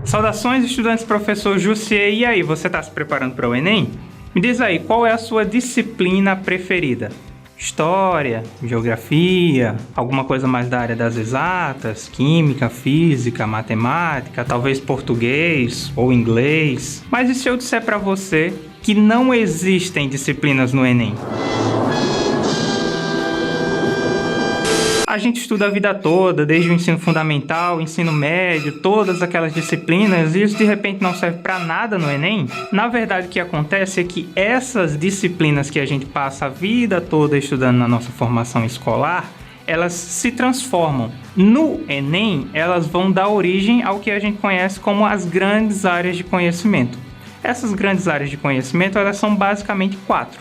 Saudações, estudantes, professor Jussier. E aí, você está se preparando para o Enem? Me diz aí, qual é a sua disciplina preferida? História, geografia, alguma coisa mais da área das exatas, química, física, matemática, talvez português ou inglês. Mas e se eu disser para você que não existem disciplinas no Enem? A gente estuda a vida toda, desde o ensino fundamental, ensino médio, todas aquelas disciplinas, e isso de repente não serve para nada no Enem? Na verdade, o que acontece é que essas disciplinas que a gente passa a vida toda estudando na nossa formação escolar, elas se transformam. No Enem, elas vão dar origem ao que a gente conhece como as grandes áreas de conhecimento. Essas grandes áreas de conhecimento, elas são basicamente 4.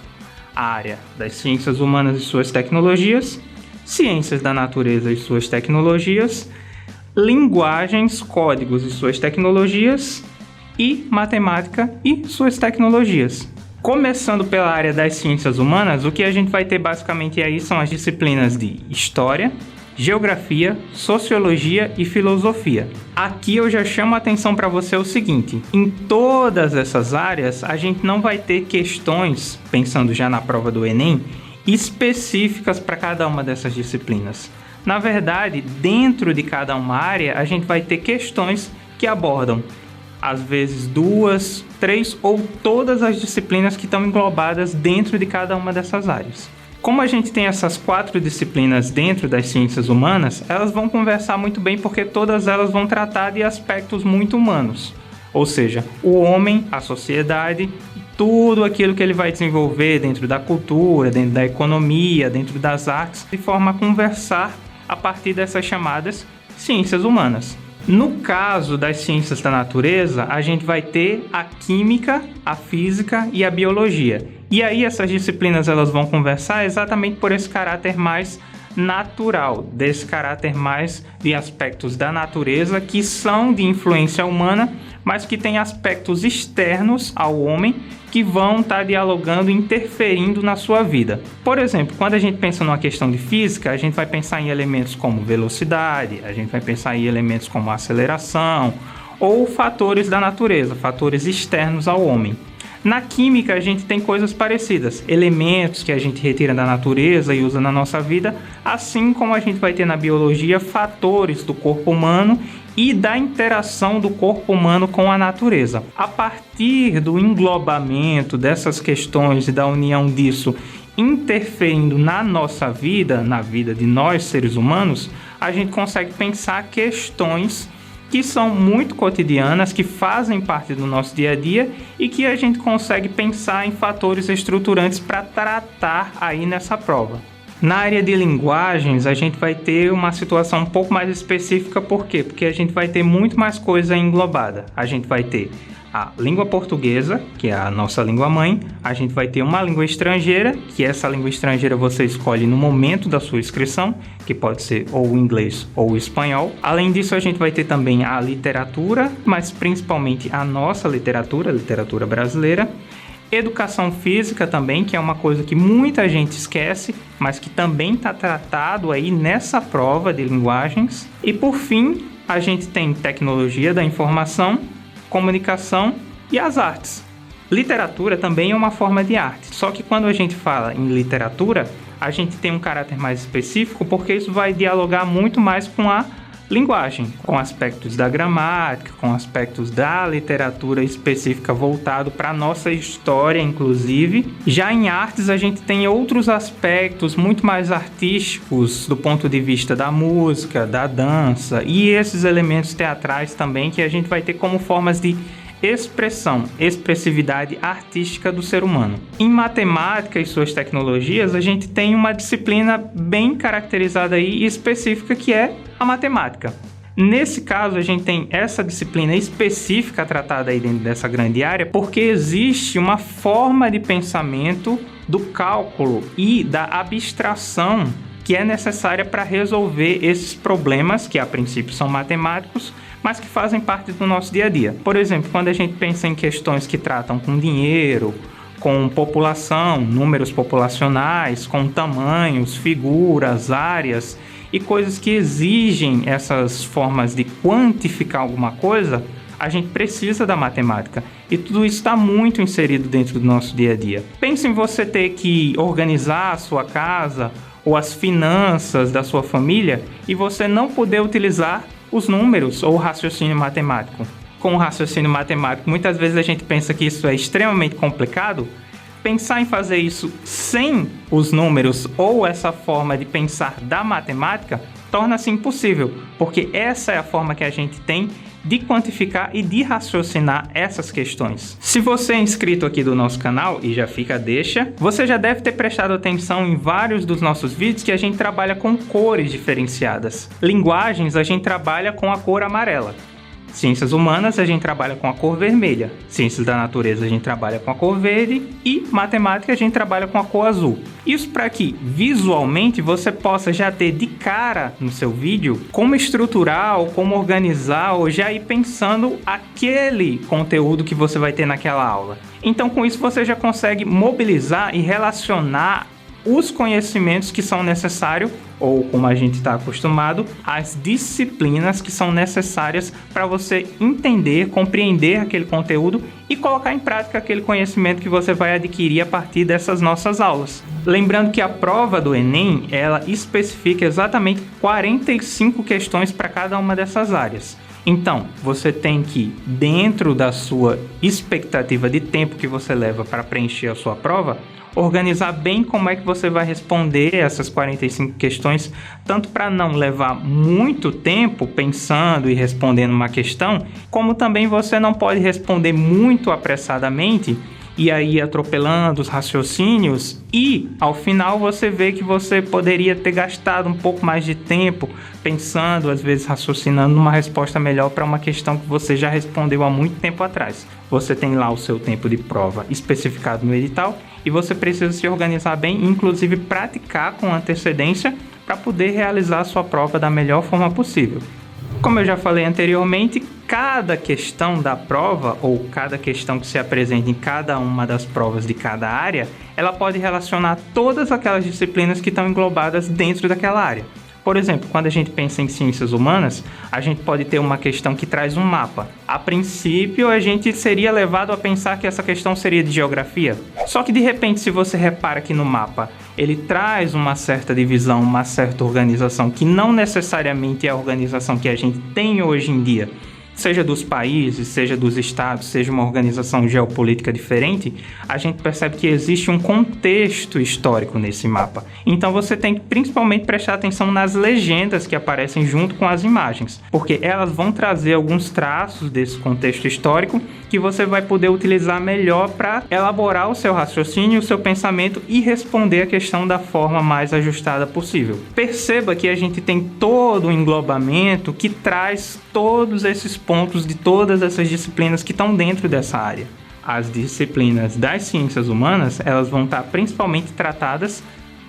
A área das ciências humanas e suas tecnologias, ciências da natureza e suas tecnologias, linguagens, códigos e suas tecnologias e matemática e suas tecnologias. Começando pela área das ciências humanas, o que a gente vai ter basicamente aí são as disciplinas de História, Geografia, Sociologia e Filosofia. Aqui eu já chamo a atenção para você o seguinte: em todas essas áreas a gente não vai ter questões, pensando já na prova do Enem, específicas para cada uma dessas disciplinas. Na verdade, dentro de cada uma área, a gente vai ter questões que abordam, às vezes, 2, 3 ou todas as disciplinas que estão englobadas dentro de cada uma dessas áreas. Como a gente tem essas 4 disciplinas dentro das ciências humanas, elas vão conversar muito bem porque todas elas vão tratar de aspectos muito humanos. Ou seja, o homem, a sociedade, tudo aquilo que ele vai desenvolver dentro da cultura, dentro da economia, dentro das artes, de forma a conversar a partir dessas chamadas ciências humanas. No caso das ciências da natureza, a gente vai ter a química, a física e a biologia. E aí essas disciplinas elas vão conversar exatamente por esse caráter mais natural, desse caráter mais de aspectos da natureza que são de influência humana, mas que têm aspectos externos ao homem que vão estar dialogando e interferindo na sua vida. Por exemplo, quando a gente pensa numa questão de física, a gente vai pensar em elementos como velocidade, a gente vai pensar em elementos como aceleração ou fatores da natureza, fatores externos ao homem. Na química, a gente tem coisas parecidas, elementos que a gente retira da natureza e usa na nossa vida, assim como a gente vai ter na biologia fatores do corpo humano e da interação do corpo humano com a natureza. A partir do englobamento dessas questões e da união disso interferindo na nossa vida, na vida de nós seres humanos, a gente consegue pensar questões que são muito cotidianas, que fazem parte do nosso dia a dia e que a gente consegue pensar em fatores estruturantes para tratar aí nessa prova. Na área de linguagens, a gente vai ter uma situação um pouco mais específica. Por quê? Porque a gente vai ter muito mais coisa englobada. A gente vai ter a língua portuguesa, que é a nossa língua mãe. A gente vai ter uma língua estrangeira, que essa língua estrangeira você escolhe no momento da sua inscrição, que pode ser ou o inglês ou o espanhol. Além disso, a gente vai ter também a literatura, mas principalmente a nossa literatura, a literatura brasileira. Educação física também, que é uma coisa que muita gente esquece, mas que também está tratado aí nessa prova de linguagens. E por fim, a gente tem tecnologia da informação, comunicação e as artes. Literatura também é uma forma de arte, só que quando a gente fala em literatura, a gente tem um caráter mais específico porque isso vai dialogar muito mais com a linguagem, com aspectos da gramática, com aspectos da literatura específica voltado para a nossa história, inclusive. Já em artes, a gente tem outros aspectos muito mais artísticos do ponto de vista da música, da dança e esses elementos teatrais também que a gente vai ter como formas de expressividade artística do ser humano. Em matemática e suas tecnologias, a gente tem uma disciplina bem caracterizada aí e específica que é a matemática. Nesse caso, a gente tem essa disciplina específica tratada aí dentro dessa grande área porque existe uma forma de pensamento do cálculo e da abstração que é necessária para resolver esses problemas que a princípio são matemáticos, mas que fazem parte do nosso dia a dia. Por exemplo, quando a gente pensa em questões que tratam com dinheiro, com população, números populacionais, com tamanhos, figuras, áreas e coisas que exigem essas formas de quantificar alguma coisa, a gente precisa da matemática. E tudo isso está muito inserido dentro do nosso dia a dia. Pense em você ter que organizar a sua casa ou as finanças da sua família e você não poder utilizar os números ou o raciocínio matemático. Com o raciocínio matemático, muitas vezes a gente pensa que isso é extremamente complicado. Pensar em fazer isso sem os números ou essa forma de pensar da matemática torna-se impossível, porque essa é a forma que a gente tem de quantificar e de raciocinar essas questões. Se você é inscrito aqui do nosso canal, e já fica a deixa, você já deve ter prestado atenção em vários dos nossos vídeos que a gente trabalha com cores diferenciadas. Linguagens, a gente trabalha com a cor amarela. Ciências humanas, a gente trabalha com a cor vermelha. Ciências da natureza, a gente trabalha com a cor verde. E matemática, a gente trabalha com a cor azul. Isso para que, visualmente, você possa já ter de cara no seu vídeo como estruturar ou como organizar ou já ir pensando aquele conteúdo que você vai ter naquela aula. Então, com isso, você já consegue mobilizar e relacionar os conhecimentos que são necessários, ou como a gente está acostumado, as disciplinas que são necessárias para você entender, compreender aquele conteúdo e colocar em prática aquele conhecimento que você vai adquirir a partir dessas nossas aulas. Lembrando que a prova do Enem, ela especifica exatamente 45 questões para cada uma dessas áreas. Então, você tem que, dentro da sua expectativa de tempo que você leva para preencher a sua prova, organizar bem como é que você vai responder essas 45 questões, tanto para não levar muito tempo pensando e respondendo uma questão, como também você não pode responder muito apressadamente e aí atropelando os raciocínios e ao final você vê que você poderia ter gastado um pouco mais de tempo pensando, às vezes raciocinando numa resposta melhor para uma questão que você já respondeu há muito tempo atrás. Você tem lá o seu tempo de prova especificado no edital e você precisa se organizar bem, inclusive praticar com antecedência para poder realizar a sua prova da melhor forma possível. Como eu já falei anteriormente, cada questão da prova, ou cada questão que se apresenta em cada uma das provas de cada área, ela pode relacionar todas aquelas disciplinas que estão englobadas dentro daquela área. Por exemplo, quando a gente pensa em ciências humanas, a gente pode ter uma questão que traz um mapa. A princípio, a gente seria levado a pensar que essa questão seria de geografia. Só que, de repente, se você repara que no mapa ele traz uma certa divisão, uma certa organização, que não necessariamente é a organização que a gente tem hoje em dia, seja dos países, seja dos estados, seja uma organização geopolítica diferente, a gente percebe que existe um contexto histórico nesse mapa. Então você tem que principalmente prestar atenção nas legendas que aparecem junto com as imagens, porque elas vão trazer alguns traços desse contexto histórico que você vai poder utilizar melhor para elaborar o seu raciocínio, o seu pensamento e responder a questão da forma mais ajustada possível. Perceba que a gente tem todo um englobamento que traz todos esses pontos de todas essas disciplinas que estão dentro dessa área. As disciplinas das ciências humanas, elas vão estar principalmente tratadas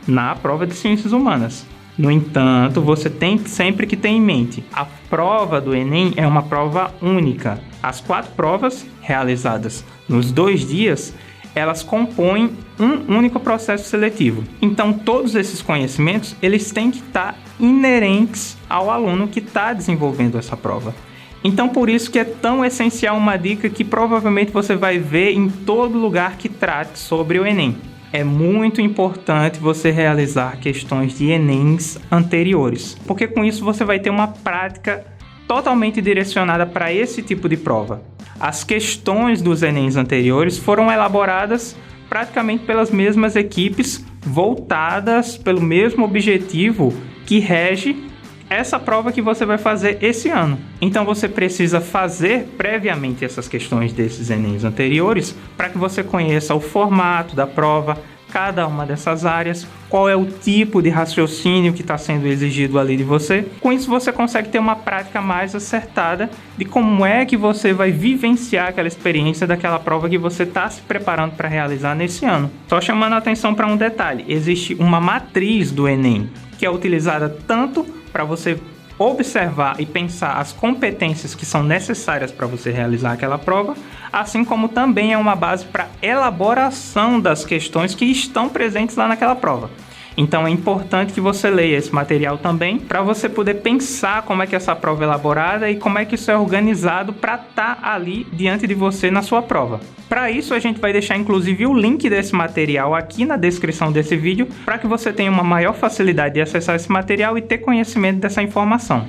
na prova de ciências humanas. No entanto, você tem sempre que ter em mente, a prova do Enem é uma prova única. As 4 provas realizadas nos 2 dias, elas compõem um único processo seletivo. Então, todos esses conhecimentos, eles têm que estar inerentes ao aluno que está desenvolvendo essa prova. Então, por isso que é tão essencial uma dica que provavelmente você vai ver em todo lugar que trate sobre o Enem. É muito importante você realizar questões de Enems anteriores, porque com isso você vai ter uma prática totalmente direcionada para esse tipo de prova. As questões dos Enems anteriores foram elaboradas praticamente pelas mesmas equipes, voltadas pelo mesmo objetivo que rege essa prova que você vai fazer esse ano. Então você precisa fazer previamente essas questões desses Enems anteriores para que você conheça o formato da prova, cada uma dessas áreas, qual é o tipo de raciocínio que está sendo exigido ali de você. Com isso você consegue ter uma prática mais acertada de como é que você vai vivenciar aquela experiência daquela prova que você está se preparando para realizar nesse ano. Só chamando a atenção para um detalhe, existe uma matriz do Enem que é utilizada tanto para você observar e pensar as competências que são necessárias para você realizar aquela prova, assim como também é uma base para elaboração das questões que estão presentes lá naquela prova. Então é importante que você leia esse material também, para você poder pensar como é que essa prova é elaborada e como é que isso é organizado para estar ali diante de você na sua prova. Para isso a gente vai deixar inclusive o link desse material aqui na descrição desse vídeo, para que você tenha uma maior facilidade de acessar esse material e ter conhecimento dessa informação.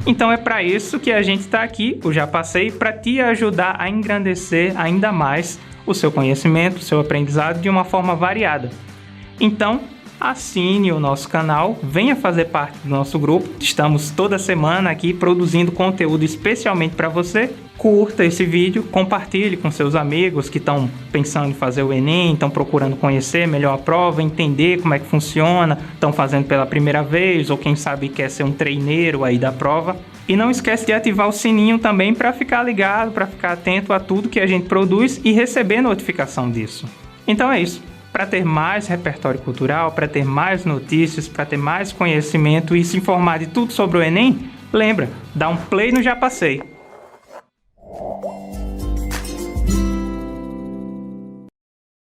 Então é para isso que a gente está aqui, o Já Passei, para te ajudar a engrandecer ainda mais o seu conhecimento, o seu aprendizado de uma forma variada. Então, assine o nosso canal, venha fazer parte do nosso grupo. Estamos toda semana aqui produzindo conteúdo especialmente para você. Curta esse vídeo, compartilhe com seus amigos que estão pensando em fazer o Enem, estão procurando conhecer melhor a prova, entender como é que funciona, estão fazendo pela primeira vez ou quem sabe quer ser um treineiro aí da prova. E não esquece de ativar o sininho também para ficar ligado, para ficar atento a tudo que a gente produz e receber notificação disso. Então é isso. Para ter mais repertório cultural, para ter mais notícias, para ter mais conhecimento e se informar de tudo sobre o Enem, lembra, dá um play no Já Passei.